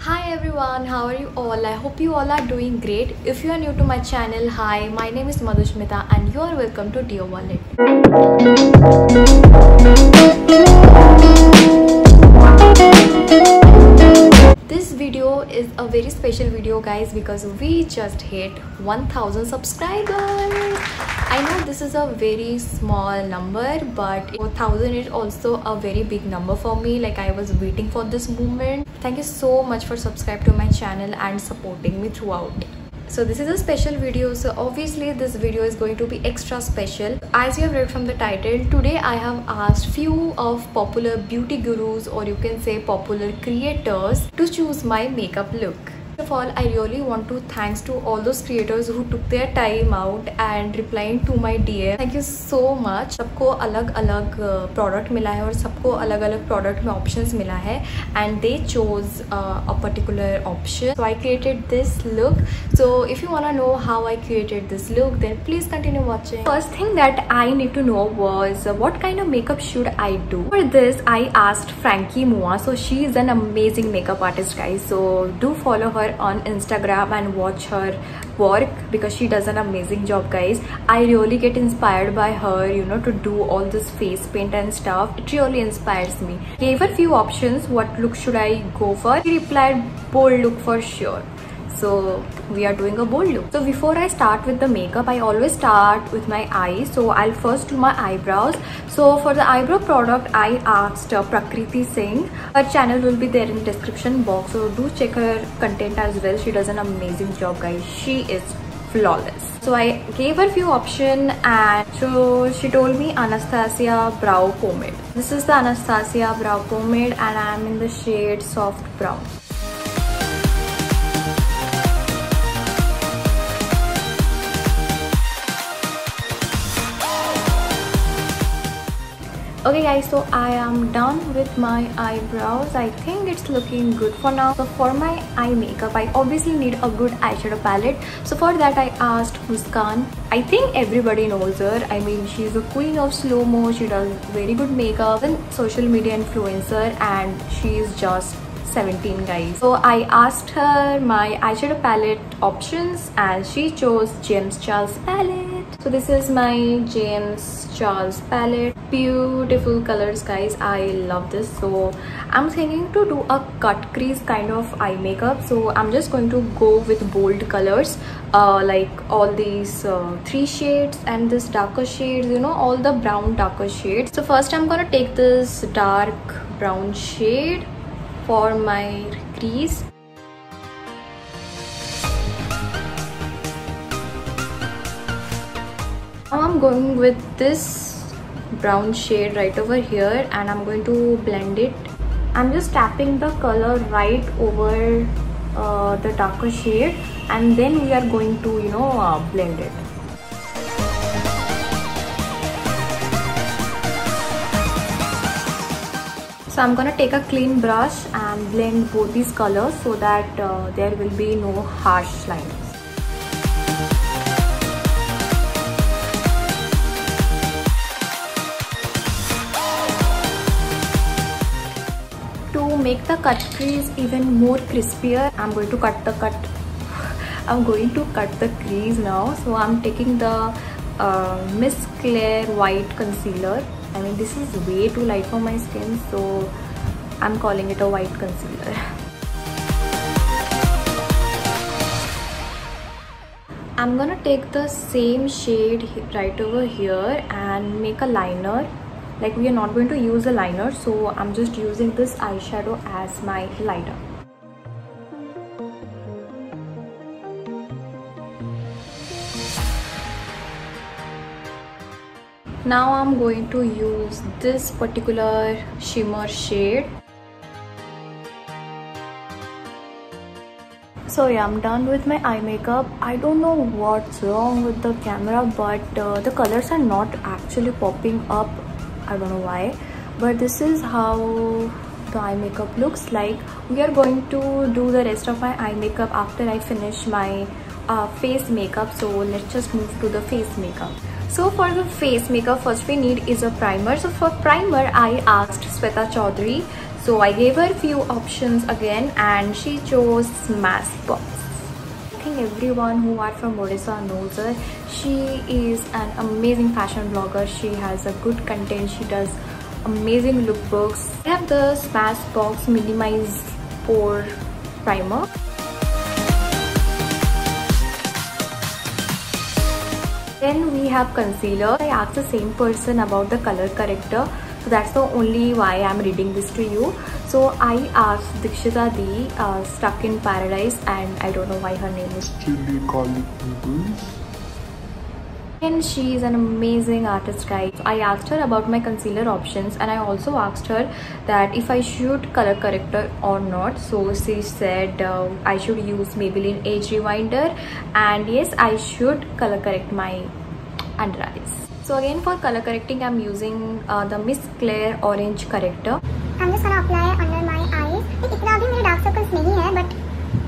Hi everyone, how are you all? I hope you all are doing great. If you are new to my channel, hi, my name is Madhushmita and you are welcome to Dear Wallet. This video is a very special video guys because we just hit 1000 subscribers. I know this is a very small number, but 1000 is also a very big number for me. Like, I was waiting for this moment. Thank you so much for subscribing to my channel and supporting me throughout. So this is a special video, so obviously this video is going to be extra special. As you have read from the title, today I have asked few of popular beauty gurus, or you can say popular creators, to choose my makeup look. First of all, I really want to thanks to all those creators who took their time out and replying to my DM. Thank you so much. सबको अलग अलग product मिला है और सबको अलग अलग product में options मिला है, and they chose a particular option. So I created this look. So if you wanna know how I created this look, then please continue watching. First thing that I need to know was what kind of makeup should I do. For this, I asked Frankie Mua. So she is an amazing makeup artist, guys. So do follow her on Instagram and watch her work because she does an amazing job, guys. I really get inspired by her, you know, to do all this face paint and stuff. It really inspires me. Gave her few options, what look should I go for. She replied bold look for sure. So we are doing a bold look. So before I start with the makeup, I always start with my eyes. So I'll first do my eyebrows. So for the eyebrow product, I asked Prakriti Singh. Her channel will be there in the description box, so do check her content as well. She does an amazing job, guys. She is flawless. So I gave her few options, and so she told me Anastasia brow pomade. This is the Anastasia brow pomade and I am in the shade soft brown. Okay guys, so I am done with my eyebrows. I think it's looking good for now. So for my eye makeup, I obviously need a good eyeshadow palette. So for that, I asked Muskan. I think everybody knows her. I mean, she's a queen of slow-mo. She does very good makeup and social media influencer, and she is just 17, guys. So I asked her my eyeshadow palette options and she chose James Charles palette. So this is my James Charles palette. Beautiful colors, guys. I love this. So I'm thinking to do a cut crease kind of eye makeup. So I'm just going to go with bold colors, like all these 3 shades and this darker shades, you know, all the brown darker shades. So first I'm gonna take this dark brown shade for my crease. Now I'm going with this brown shade right over here and I'm going to blend it. I'm just tapping the color right over the darker shade, and then we are going to, you know, blend it. So I'm gonna take a clean brush and blend both these colors so that there will be no harsh lines. To make the cut crease even more crispier, I'm going to cut the crease now. So I'm taking the Miss Claire white concealer. I mean, this is way too light for my skin, so I'm calling it a white concealer. I'm gonna take the same shade right over here and make a liner. Like, we are not going to use a liner, so I'm just using this eyeshadow as my liner. Now I'm going to use this particular shimmer shade. So yeah, I'm done with my eye makeup. I don't know what's wrong with the camera, but the colors are not actually popping up. I don't know why, but this is how the eye makeup looks like. We are going to do the rest of my eye makeup after I finish my face makeup. So let's just move to the face makeup. So for the face makeup, first we need is a primer. So for primer, I asked Sweta Chaudhary. So I gave her few options again and she chose Smashbox. I think everyone who are from Odisha knows her. She is an amazing fashion blogger. She has a good content. She does amazing lookbooks. I have the Smashbox Minimize Pore Primer. Then we have concealer. I asked the same person about the color corrector, so that's the only why I'm reading this to you. So I asked Dikshita Di, Stuck in Paradise, and I don't know why her name is Chili garlic noodles. And she is an amazing artist, guys. I asked her about my concealer options, and I also asked her that if I should color corrector or not. So she said I should use Maybelline Age Rewinder, and yes, I should color correct my under eyes. So again, for color correcting, I'm using the Miss Claire Orange Corrector. I'm just gonna apply under my eyes. इतना भी मेरे dark circles नहीं है, but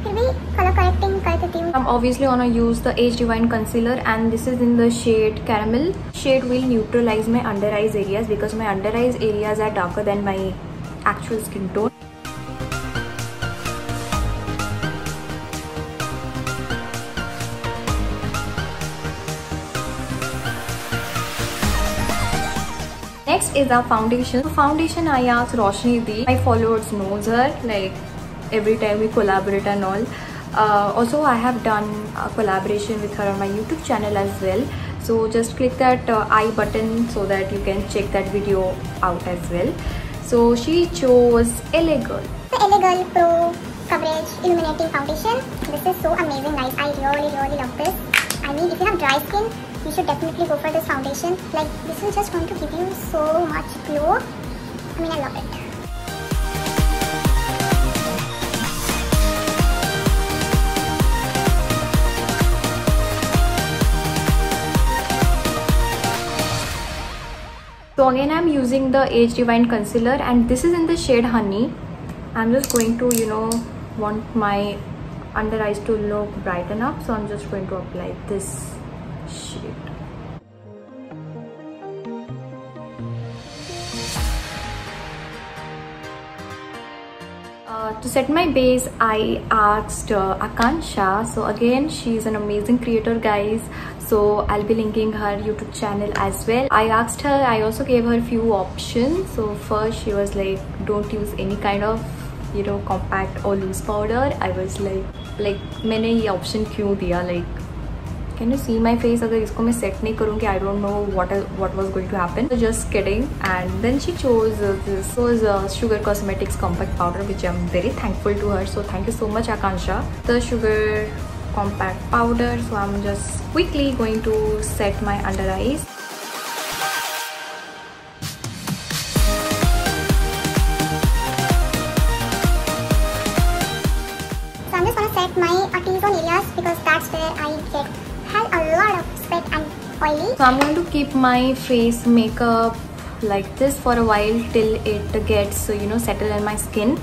फिर भी color correcting कर देती हूँ. I'm obviously gonna use the Age Rewind concealer, and this is in the shade Caramel. Shade will neutralize my under eyes areas because my under eyes areas are darker than my actual skin tone. Next is our foundation. Foundation I asked Roshni Di. My followers knows her, like every time we collaborate and all. Also I have done a collaboration with her on my YouTube channel as well. So just click that I button so that you can check that video out as well. So she chose LA Girl. The LA Girl Pro Coverage Illuminating Foundation. This is so amazing, guys. I really love this. I mean, if you have dry skin, you should definitely go for this foundation. Like, this is just going to give you so much glow. I mean, I love it. So again, I'm using the Age Rewind concealer, and this is in the shade Honey. I'm just going to, you know, want my under eyes to look brighten up, so I'm just going to apply this shade. To set my base, I asked Akansha. So again, she's an amazing creator, guys. So I'll be linking her YouTube channel as well. I asked her, I also gave her a few options. So first she was like, don't use any kind of, you know, compact or loose powder. I was like मैंने ये option क्यों दिया? Like, can you see my face? अगर इसको मैं set नहीं करूँगी, I don't know what was going to happen. So just kidding. And then she chose this was Sugar Cosmetics compact powder, which I'm very thankful to her. So thank you so much, Akansha. The Sugar compact powder. So I'm just quickly going to set my under eyes. So I'm just gonna set my T-zone areas because that's where I get a lot of sweat and oily. So I'm going to keep my face makeup like this for a while till it gets, you know, settled in my skin.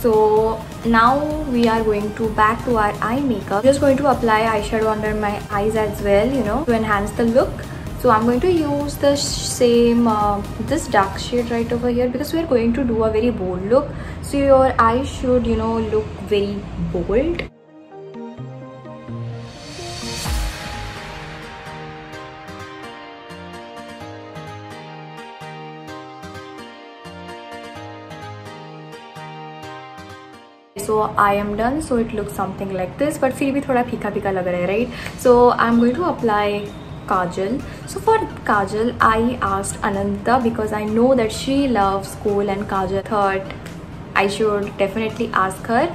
So now we are going to back to our eye makeup. Just going to apply eyeshadow under my eyes as well, you know, to enhance the look. So I'm going to use the same this dark shade right over here because we are going to do a very bold look. So your eyes should, you know, look very bold. So I am done. So it looks something like this, but फिर भी थोड़ा फीका फीका लग रहा है, right? So I'm going to apply kajal. So for kajal, I asked Ananta because I know that she loves kohl and kajal. Thought I should definitely ask her.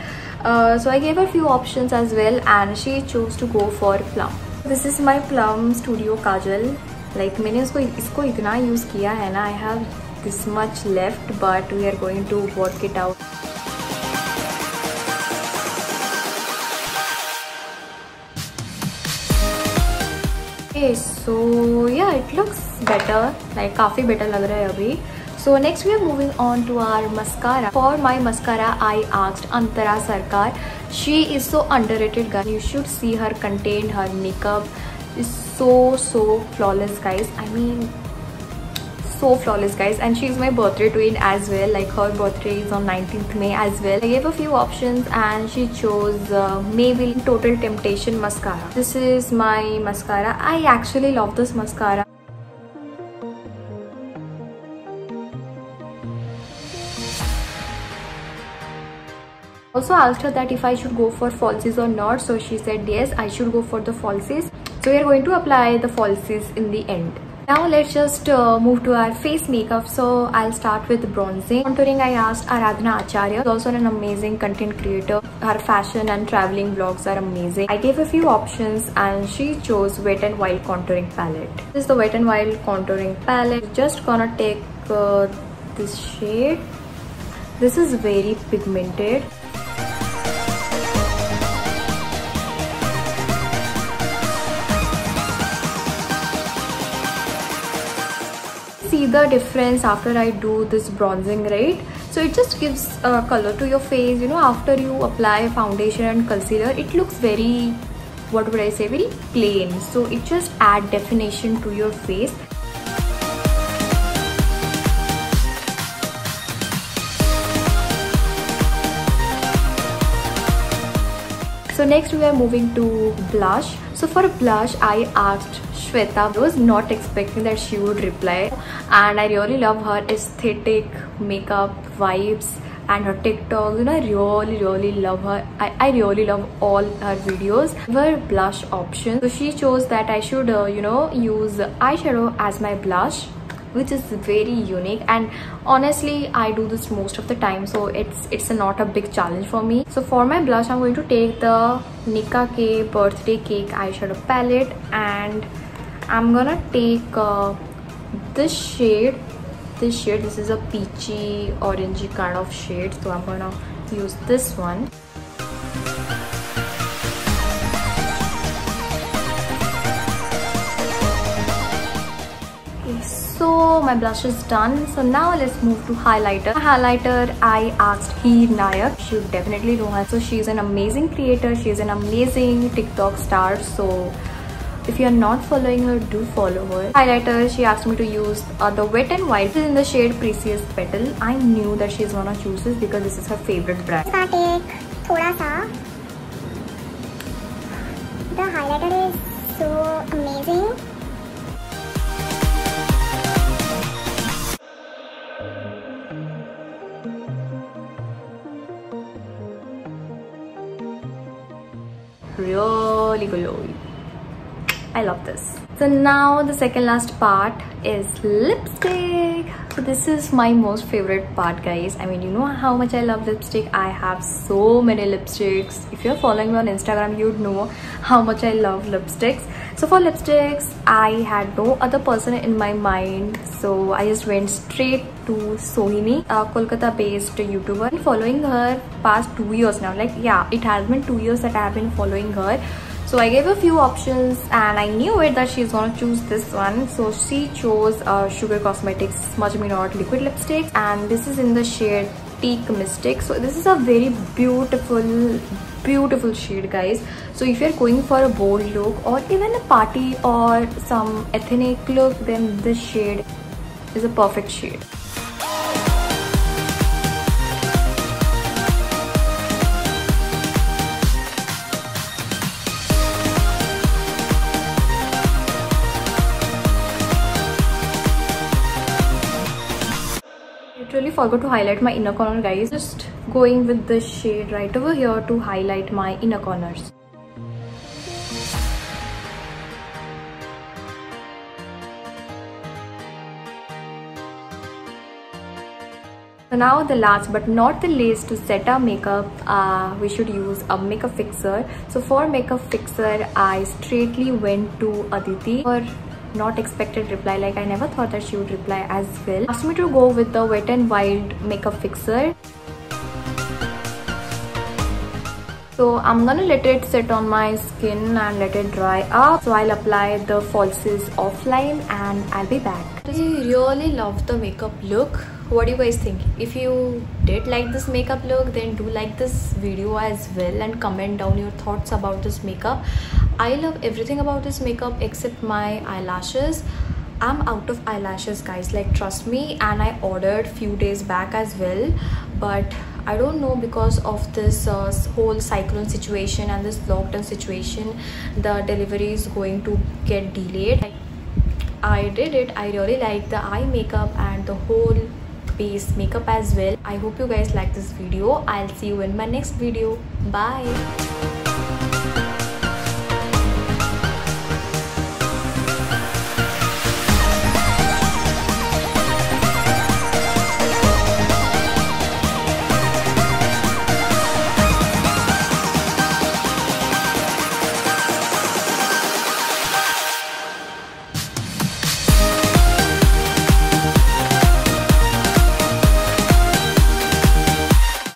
So I gave her a few options as well, and she chose to go for plum. This is my Plum Studio kajal. Like मैंने इसको इतना use किया है ना. I have this much left, but we are going to work it out. Okay, so yeah, it looks better, like काफी better लग रहा है अभी. So next we are moving on to our mascara. For my mascara, I asked Antara Sarkar. She is so underrated, guys. You should see her content. Her makeup is so flawless, guys. I mean, so flawless, guys. And she's my birthday twin as well. Like her birthday is on 19th May as well. I gave a few options and she chose Maybelline Total Temptation mascara. This is my mascara. I actually love this mascara. Also asked her that if I should go for falsies or not, so she said yes, I should go for the falsies. So we are going to apply the falsies in the end. Now let's just move to our face makeup. So I'll start with bronzing. Contouring, I asked Aradhana Acharya, who's also an amazing content creator. Her fashion and traveling vlogs are amazing. I gave a few options and she chose Wet n Wild contouring palette. This is the Wet n Wild contouring palette. Just gonna take this shade. This is very pigmented. See the difference after I do this bronzing, right? So it just gives color to your face, you know. After you apply foundation and concealer, it looks very, what would I say, very plain. So it just adds definition to your face. So next we are moving to blush. So for blush, I asked Shweta. I was not expecting that she would reply, and I really love her aesthetic makeup vibes and her TikTok. You know, I really love her. I really love all her videos. Her blush option. So she chose that I should you know, use eyeshadow as my blush, which is very unique, and honestly I do this most of the time, so it's not a big challenge for me. So for my blush, I'm going to take the Nicka K Birthday Cake eyeshadow palette, and I'm gonna take this shade. This is a peachy orangey kind of shade, so I'm gonna use this one. So my blush is done. So now let's move to highlighter. Highlighter, I asked Heer Nayak. You should definitely know her. So she's an amazing creator. She's an amazing TikTok star. So if you are not following her, do follow her. Highlighter, she asked me to use the Wet n Wild. This is in the shade Precious Petal. I knew that she's gonna choose this because this is her favorite brand. थोड़ा सा. The highlighter is so amazing. Really glowy. I love this. So now the second last part is lipstick. So this is my most favorite part, guys. I mean, you know how much I love lipstick. I have so many lipsticks. If you're following me on Instagram, you'd know how much I love lipsticks. So for lipsticks, I had no other person in my mind, so I just went straight to Sohini, a Kolkata based YouTuber. I've been following her past 2 years now. Like, yeah, it has been 2 years that I have been following her. So I gave a few options and I knew it that she's gonna choose this one. So she chose Sugar Cosmetics Smudge Me Not liquid lipstick, and this is in the shade Teak Mystic. So this is a very beautiful shade, guys. So if you're going for a bold look or even a party or some ethnic look, then this shade is a perfect shade. Really forgot to highlight my inner corner, guys. Just going with this shade right over here to highlight my inner corners. So now the last but not the least, to set our makeup, we should use a makeup fixer. So for makeup fixer, I straightly went to Aditi. For not expected reply, like I never thought that she would reply as well. Asked me to go with the Wet n Wild makeup fixer. So I'm gonna let it sit on my skin and let it dry up. So I'll apply the falsies offline and I'll be back. I really love the makeup look. What do you guys think? If you did like this makeup look, then do like this video as well and comment down your thoughts about this makeup. I love everything about this makeup except my eyelashes. I'm out of eyelashes guys, like trust me, and I ordered few days back as well, but I don't know, because of this whole cyclone situation and this lockdown situation, the delivery is going to get delayed. I did it. I really like the eye makeup and the whole base makeup as well. I hope you guys like this video. I'll see you in my next video. Bye.